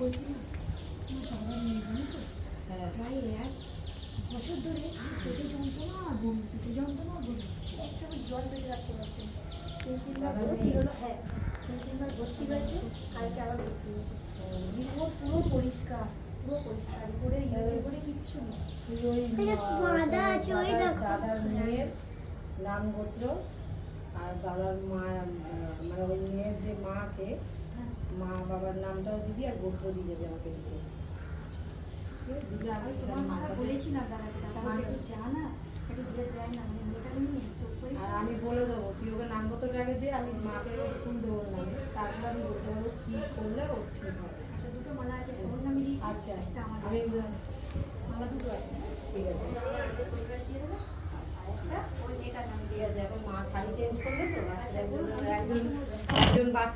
বলছি না বাবার মেয়ে জানো তো প্রায় 1 বছর ধরে পেটে যন্ত্রণা আর বমি, পেটে যন্ত্রণা আর বমি, একদম জল পেটে রাখতে পারছে না। 3-3 বার ভর্তি হলো, হ্যাঁ 3-3 বার ভর্তি হয়েছে, কালকে আবার ভর্তি হয়েছে। রিপোর্ট পুরো পরিষ্কার, রিপোর্টে রিপোর্টে কিচ্ছু নেই। দাদার মেয়ের নাম গোত্র আর দাদার মা, মানে ওই মেয়ের যে মাকে মা বাবার নামটাও দিবি আর গোত্র দিয়ে যাবে আমাকে দিতে। আমি তোমার কথা বলেছিলাম দাদাকে, দাদা বলছে একটু যা না, একটু দিয়ে দেয় না, মানে মেয়েটা নিয়ে তো আর আমি বলে দেবো তুই ওকে নাম গোত্রটা আগে দিয়ে আমি মাকে ফুল দেবো নামে, তারপর আমি বলতে পারবো কী করলে ও ঠিক হবে। আচ্ছা দুটো মালা আছে, ওর নামে দিয়েছি। আচ্ছা একটা আমার আমি মালা দুটো আছে, ঠিক আছে দিয়ে দেবো। আর একটা ওই মেয়েটার নামে ঠিক দিয়ে আছে। এখন মা শাড়ি চেঞ্জ করবে তো, আচ্ছা, একজন বলুন, একজন একজন বাচ্চা